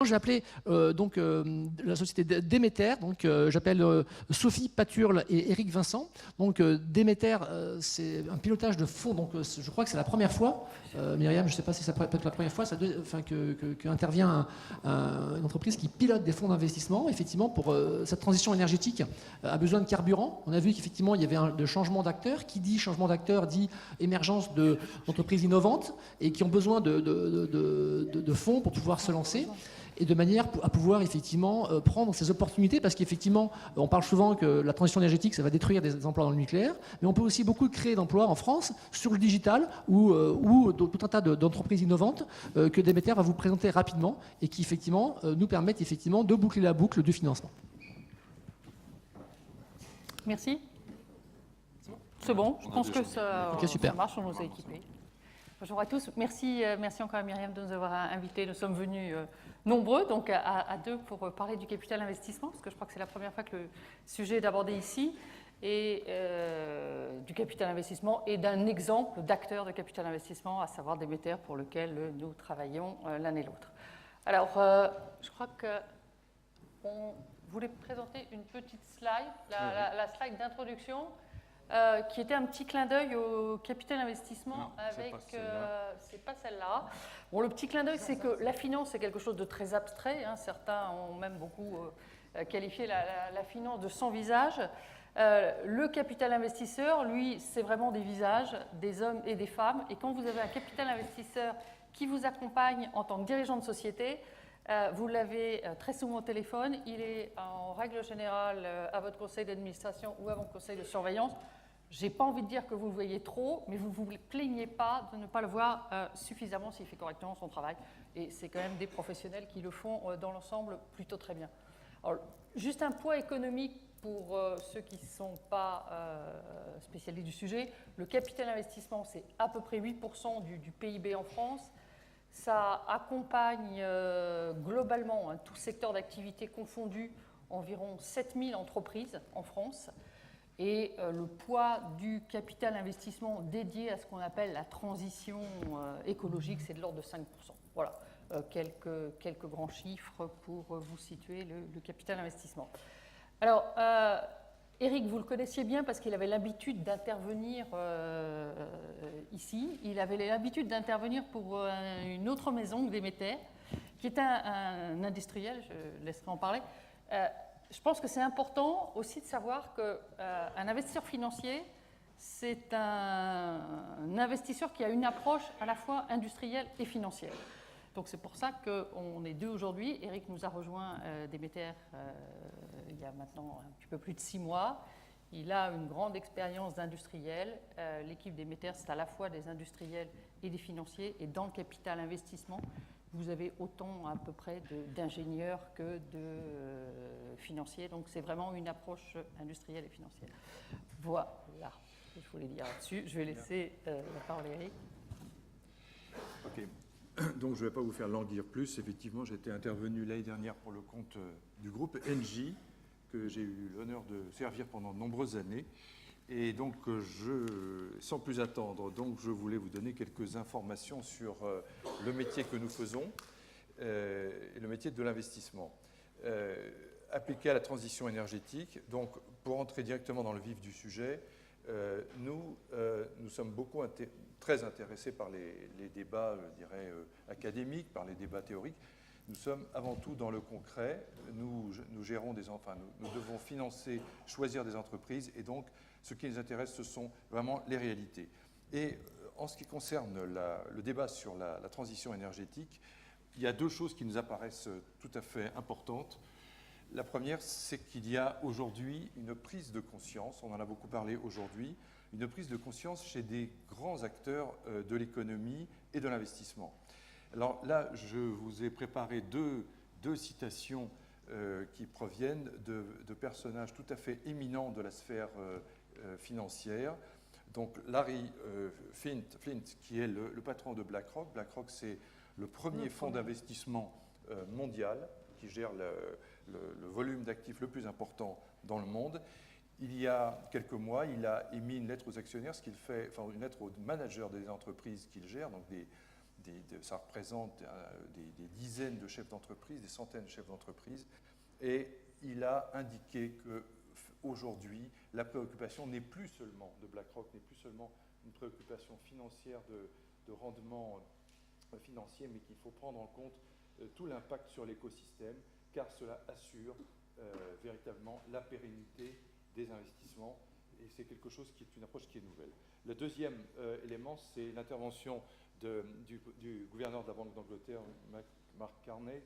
J'ai appelé la société Déméter, j'appelle Sophie Paturle et Éric Vincent. Déméter, c'est un pilotage de fonds, je crois que c'est la première fois, Myriam, je ne sais pas si ça peut être la première fois, qu'intervient une entreprise qui pilote des fonds d'investissement. Effectivement, pour cette transition énergétique, a besoin de carburant. On a vu qu'effectivement, il y avait un changement d'acteur. Qui dit changement d'acteur dit émergence d'entreprises innovantes et qui ont besoin de fonds pour pouvoir se lancer, et de manière à pouvoir effectivement prendre ces opportunités, parce qu'effectivement, on parle souvent que la transition énergétique, ça va détruire des emplois dans le nucléaire, mais on peut aussi beaucoup créer d'emplois en France sur le digital ou tout un tas d'entreprises innovantes que Déméter va vous présenter rapidement et qui effectivement nous permettent effectivement de boucler la boucle du financement. Merci. C'est bon, je pense que ça, okay, super. Ça marche, on nous a équipés. Bonjour à tous, merci encore à Myriam de nous avoir invités. Nous sommes venus nombreux, donc à deux, pour parler du capital investissement, parce que je crois que c'est la première fois que le sujet est abordé ici, et du capital investissement et d'un exemple d'acteur de capital investissement, à savoir Déméter, pour lequel nous travaillons l'un et l'autre. Alors, je crois qu'on voulait présenter une petite slide, la slide d'introduction. Qui était un petit clin d'œil au capital investissement. Non, avec. C'est pas celle-là. Bon, le petit clin d'œil, c'est que la finance, c'est quelque chose de très abstrait. Hein. Certains ont même beaucoup qualifié la finance de sans visage. Le capital investisseur, lui, c'est vraiment des visages, des hommes et des femmes. Et quand vous avez un capital investisseur qui vous accompagne en tant que dirigeant de société, vous l'avez très souvent au téléphone. Il est en règle générale à votre conseil d'administration ou à votre conseil de surveillance. Je n'ai pas envie de dire que vous le voyez trop, mais vous ne vous plaignez pas de ne pas le voir suffisamment s'il fait correctement son travail. Et c'est quand même des professionnels qui le font dans l'ensemble plutôt très bien. Alors, juste un poids économique pour ceux qui ne sont pas spécialistes du sujet. Le capital investissement, c'est à peu près 8% du PIB en France. Ça accompagne globalement, tout secteur d'activité confondu, environ 7000 entreprises en France. Et le poids du capital investissement dédié à ce qu'on appelle la transition écologique, c'est de l'ordre de 5%. Voilà, quelques grands chiffres pour vous situer le capital investissement. Alors, Éric, vous le connaissiez bien parce qu'il avait l'habitude d'intervenir ici. Il avait l'habitude d'intervenir pour une autre maison, Déméter, qui est un industriel, je laisserai en parler. Je pense que c'est important aussi de savoir qu'un investisseur financier, c'est un investisseur qui a une approche à la fois industrielle et financière. Donc c'est pour ça qu'on est deux aujourd'hui. Éric nous a rejoint Déméter il y a maintenant un petit peu plus de 6 mois. Il a une grande expérience d'industriel. L'équipe Déméter, c'est à la fois des industriels et des financiers. Et dans le capital investissement, vous avez autant à peu près d'ingénieurs que de financiers. Donc c'est vraiment une approche industrielle et financière. Voilà ce que je voulais dire là-dessus. Je vais laisser la parole à Éric. Ok. Donc je ne vais pas vous faire languir plus. Effectivement, j'étais intervenu l'année dernière pour le compte du groupe Engie, que j'ai eu l'honneur de servir pendant de nombreuses années. Et donc, sans plus attendre, je voulais vous donner quelques informations sur le métier que nous faisons et le métier de l'investissement. Appliqué à la transition énergétique, donc pour entrer directement dans le vif du sujet, nous sommes très intéressés par les débats, je dirais, académiques, par les débats théoriques. Nous sommes avant tout dans le concret. Nous gérons nous devons financer, choisir des entreprises, et donc ce qui nous intéresse, ce sont vraiment les réalités. Et en ce qui concerne le débat sur la transition énergétique, il y a deux choses qui nous apparaissent tout à fait importantes. La première, c'est qu'il y a aujourd'hui une prise de conscience, on en a beaucoup parlé aujourd'hui, une prise de conscience chez des grands acteurs de l'économie et de l'investissement. Alors là, je vous ai préparé deux citations qui proviennent de personnages tout à fait éminents de la sphère financière. Donc Larry Flint, qui est le patron de BlackRock. BlackRock, c'est le premier fonds d'investissement mondial qui gère le volume d'actifs le plus important dans le monde. Il y a quelques mois, il a émis une lettre aux actionnaires, une lettre aux managers des entreprises qu'il gère, donc ça représente des dizaines de chefs d'entreprise, des centaines de chefs d'entreprise, et il a indiqué qu'aujourd'hui, la préoccupation n'est plus seulement de BlackRock, n'est plus seulement une préoccupation financière de rendement financier, mais qu'il faut prendre en compte tout l'impact sur l'écosystème, car cela assure véritablement la pérennité des investissements, et c'est quelque chose qui est une approche qui est nouvelle. Le deuxième élément, c'est l'intervention du gouverneur de la Banque d'Angleterre, Mark Carney,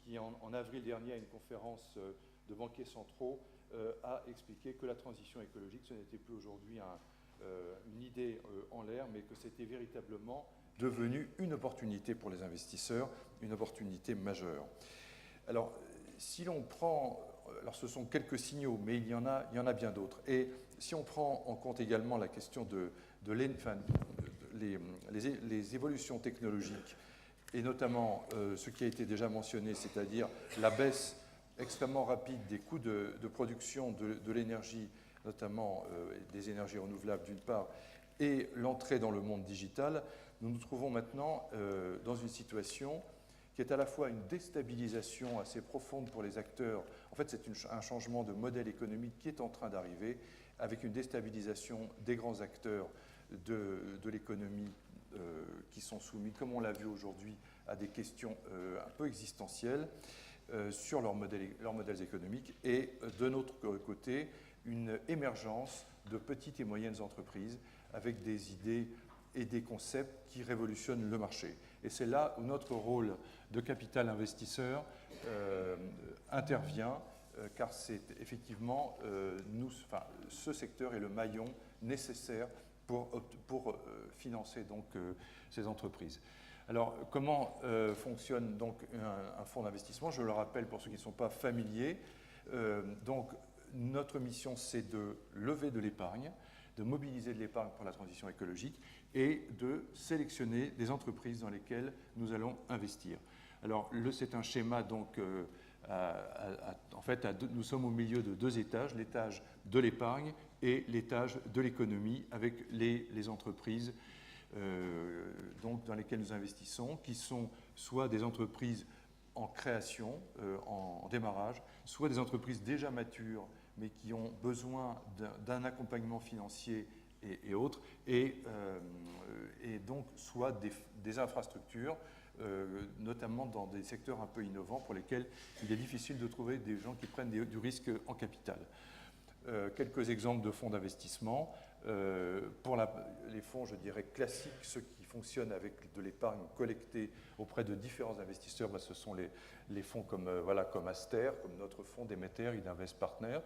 qui en avril dernier, à une conférence de banquiers centraux, a expliqué que la transition écologique, ce n'était plus aujourd'hui une idée en l'air, mais que c'était véritablement devenu une opportunité pour les investisseurs, une opportunité majeure. Alors, si l'on prend, alors ce sont quelques signaux, mais il y en a bien d'autres. Et si on prend en compte également la question les évolutions technologiques, et notamment ce qui a été déjà mentionné, c'est-à-dire la baisse extrêmement rapide des coûts de production de l'énergie, notamment des énergies renouvelables d'une part, et l'entrée dans le monde digital, nous nous trouvons maintenant dans une situation qui est à la fois une déstabilisation assez profonde pour les acteurs. En fait, c'est un changement de modèle économique qui est en train d'arriver, avec une déstabilisation des grands acteurs de l'économie qui sont soumis, comme on l'a vu aujourd'hui, à des questions un peu existentielles sur leurs modèles économiques, et de notre côté, une émergence de petites et moyennes entreprises avec des idées et des concepts qui révolutionnent le marché. Et c'est là où notre rôle de capital investisseur intervient, car c'est effectivement ce secteur est le maillon nécessaire pour financer donc ces entreprises. Alors, comment fonctionne donc un fonds d'investissement? Je le rappelle pour ceux qui ne sont pas familiers. Donc, notre mission, c'est de lever de l'épargne, de mobiliser de l'épargne pour la transition écologique et de sélectionner des entreprises dans lesquelles nous allons investir. Alors, c'est un schéma, donc, en fait, nous sommes au milieu de deux étages, l'étage de l'épargne et l'étage de l'économie, avec les entreprises donc, dans lesquelles nous investissons, qui sont soit des entreprises en création, en démarrage, soit des entreprises déjà matures, mais qui ont besoin d'un accompagnement financier et autres, et donc soit des infrastructures, notamment dans des secteurs un peu innovants pour lesquels il est difficile de trouver des gens qui prennent du risque en capital. Quelques exemples de fonds d'investissement. Pour les fonds, je dirais, classiques, ceux qui fonctionnent avec de l'épargne collectée auprès de différents investisseurs, ce sont les fonds comme Aster, comme notre fonds Demeter, Idinvest Partners.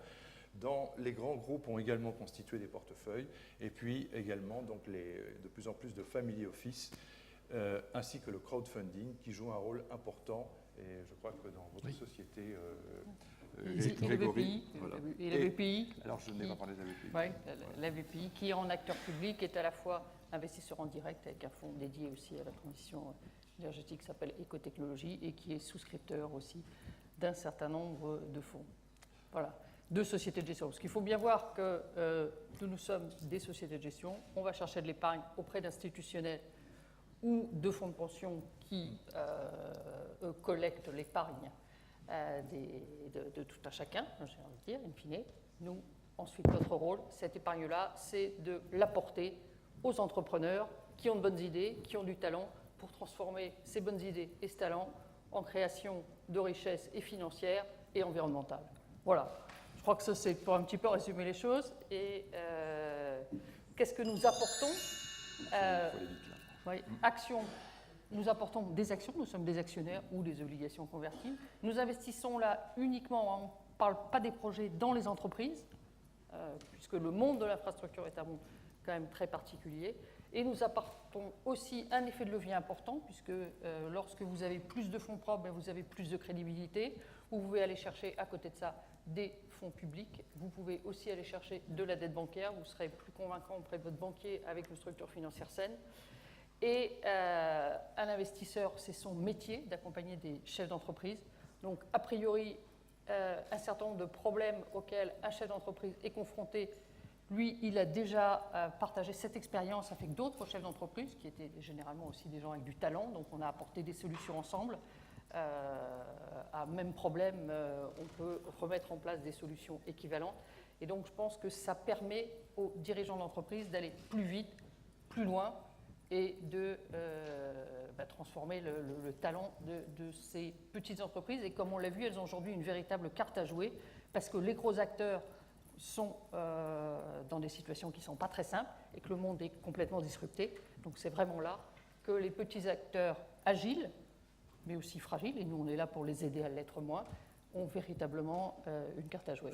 Les grands groupes ont également constitué des portefeuilles, et puis également donc, de plus en plus de family office, ainsi que le crowdfunding, qui joue un rôle important, et je crois que dans votre société... Grégory, et la BPI. Alors, je n'ai pas parlé de la BPI. Oui, la BPI, qui en acteur public est à la fois investisseur en direct avec un fonds dédié aussi à la transition énergétique qui s'appelle Écotechnologie et qui est souscripteur aussi d'un certain nombre de fonds. Voilà, de sociétés de gestion. Parce qu'il faut bien voir que nous sommes des sociétés de gestion, on va chercher de l'épargne auprès d'institutionnels ou de fonds de pension qui collectent l'épargne de tout un chacun, j'ai envie de dire, in fine. Nous, ensuite, notre rôle, cette épargne-là, c'est de l'apporter aux entrepreneurs qui ont de bonnes idées, qui ont du talent, pour transformer ces bonnes idées et ce talent en création de richesses et financières et environnementales. Voilà. Je crois que ça, c'est pour un petit peu résumer les choses. Et qu'est-ce que nous apportons Action. Nous apportons des actions, nous sommes des actionnaires ou des obligations convertibles. Nous investissons là uniquement, on ne parle pas des projets dans les entreprises, puisque le monde de l'infrastructure est un monde quand même très particulier. Et nous apportons aussi un effet de levier important, puisque lorsque vous avez plus de fonds propres, vous avez plus de crédibilité. Vous pouvez aller chercher à côté de ça des fonds publics. Vous pouvez aussi aller chercher de la dette bancaire. Vous serez plus convaincant auprès de votre banquier avec une structure financière saine. Et un investisseur, c'est son métier d'accompagner des chefs d'entreprise. Donc, a priori, un certain nombre de problèmes auxquels un chef d'entreprise est confronté Lui, il a déjà partagé cette expérience avec d'autres chefs d'entreprise, qui étaient généralement aussi des gens avec du talent, donc on a apporté des solutions ensemble. À même problème, on peut remettre en place des solutions équivalentes. Et donc je pense que ça permet aux dirigeants d'entreprise d'aller plus vite, plus loin, et de transformer le talent de ces petites entreprises. Et comme on l'a vu, elles ont aujourd'hui une véritable carte à jouer, parce que les gros acteurs sont dans des situations qui ne sont pas très simples et que le monde est complètement disrupté. Donc c'est vraiment là que les petits acteurs agiles, mais aussi fragiles, et nous on est là pour les aider à l'être moins, ont véritablement une carte à jouer.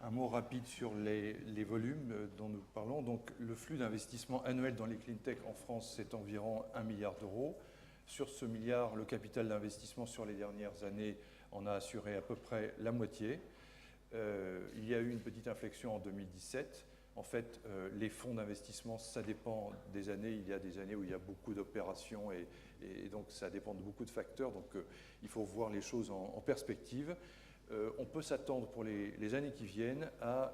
Un mot rapide sur les volumes dont nous parlons. Donc, le flux d'investissement annuel dans les clean tech en France, c'est environ 1 milliard d'euros. Sur ce milliard, le capital d'investissement sur les dernières années en a assuré à peu près la moitié. Il y a eu une petite inflexion en 2017. En fait, les fonds d'investissement, ça dépend des années. Il y a des années où il y a beaucoup d'opérations et donc ça dépend de beaucoup de facteurs. Donc, il faut voir les choses en perspective. On peut s'attendre pour les années qui viennent à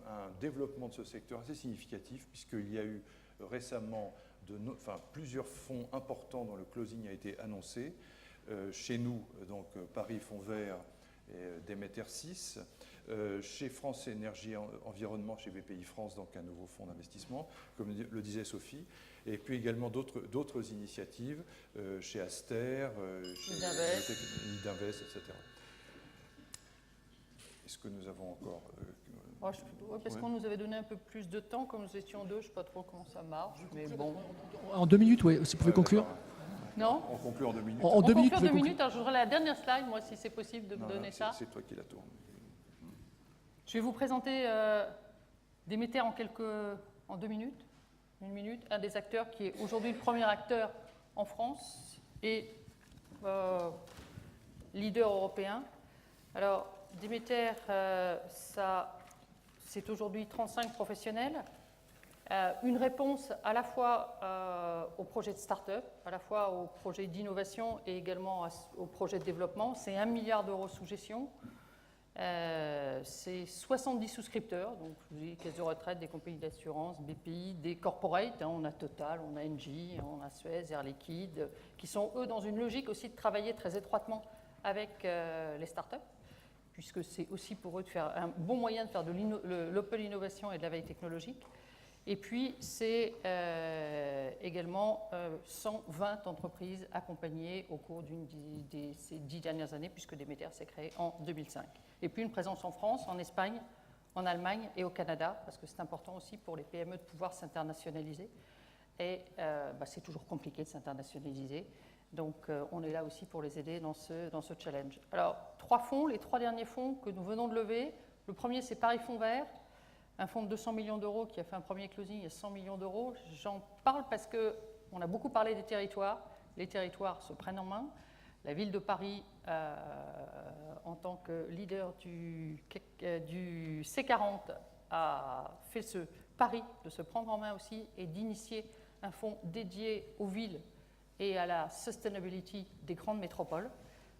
un développement de ce secteur assez significatif, puisqu'il y a eu récemment plusieurs fonds importants dont le closing a été annoncé. Chez nous, donc Paris Fonds Vert et Demeter 6. Chez France Énergie Environnement, chez BPI France, donc un nouveau fonds d'investissement, comme le disait Sophie. Et puis également d'autres initiatives chez Aster, chez Idinvest, etc. Est-ce que nous avons encore... parce qu'on nous avait donné un peu plus de temps, comme nous étions deux, je ne sais pas trop comment ça marche, mais bon. En 2 minutes, oui, si vous pouvez conclure. Non ? On conclut en 2 minutes. En 2 minutes, conclut en 2 minutes. Alors, je voudrais la dernière slide, moi, si c'est possible de me donner ça. C'est toi qui la tourne. Je vais vous présenter Demeter en 2 minutes. 1 minute. Un des acteurs qui est aujourd'hui le premier acteur en France et leader européen. Alors, Demeter, c'est aujourd'hui 35 professionnels. Une réponse à la fois au projet de start-up, à la fois au projet d'innovation et également au projet de développement. C'est 1 milliard d'euros sous gestion. C'est 70 souscripteurs, donc je vous dis, caisses de retraite, des compagnies d'assurance, BPI, des corporates, on a Total, on a Engie, on a Suez, Air Liquide, qui sont eux dans une logique aussi de travailler très étroitement avec les startups, puisque c'est aussi pour eux de faire un bon moyen de faire de l'open innovation et de la veille technologique. Et puis, c'est également 120 entreprises accompagnées au cours de ces 10 dernières années, puisque Demeter s'est créé en 2005. Et puis, une présence en France, en Espagne, en Allemagne et au Canada, parce que c'est important aussi pour les PME de pouvoir s'internationaliser. Et c'est toujours compliqué de s'internationaliser. Donc, on est là aussi pour les aider dans ce challenge. Alors, 3 fonds, les 3 derniers fonds que nous venons de lever. Le premier, c'est Paris Fonds Vert, un fonds de 200 millions d'euros qui a fait un premier closing à 100 millions d'euros. J'en parle parce qu'on a beaucoup parlé des territoires. Les territoires se prennent en main. La ville de Paris, en tant que leader du C40, a fait ce pari de se prendre en main aussi et d'initier un fonds dédié aux villes et à la sustainability des grandes métropoles.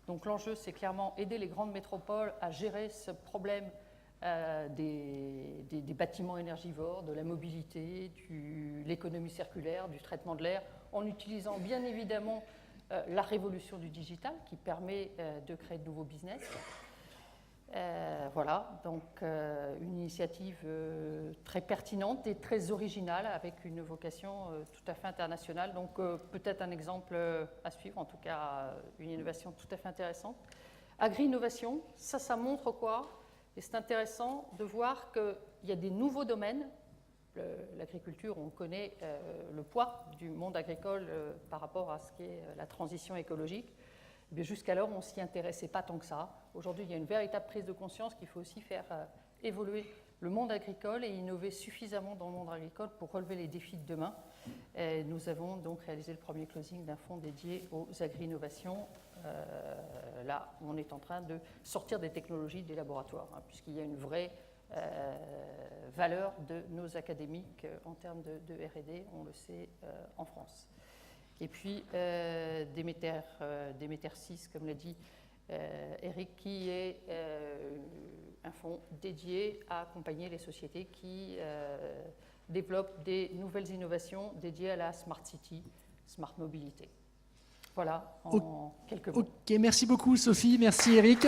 Donc l'enjeu, c'est clairement aider les grandes métropoles à gérer ce problème des bâtiments énergivores, de la mobilité, de l'économie circulaire, du traitement de l'air, en utilisant bien évidemment la révolution du digital qui permet de créer de nouveaux business. Voilà, donc une initiative très pertinente et très originale avec une vocation tout à fait internationale. Donc peut-être un exemple à suivre, en tout cas une innovation tout à fait intéressante. Agri-innovation, ça montre quoi ? Et c'est intéressant de voir qu'il y a des nouveaux domaines. L'agriculture, on connaît le poids du monde agricole par rapport à ce qu'est la transition écologique. Jusqu'alors, on ne s'y intéressait pas tant que ça. Aujourd'hui, il y a une véritable prise de conscience qu'il faut aussi faire évoluer le monde agricole et innover suffisamment dans le monde agricole pour relever les défis de demain. Et nous avons donc réalisé le premier closing d'un fonds dédié aux agri-innovations. Là, on est en train de sortir des technologies des laboratoires, puisqu'il y a une vraie valeur de nos académiques en termes de R&D, on le sait, en France. Et puis, Demeter 6, comme l'a dit Eric, qui est un fonds dédié à accompagner les sociétés qui développent des nouvelles innovations dédiées à la Smart City, Smart Mobilité. Voilà, en quelques mots. Ok, merci beaucoup Sophie, merci Eric.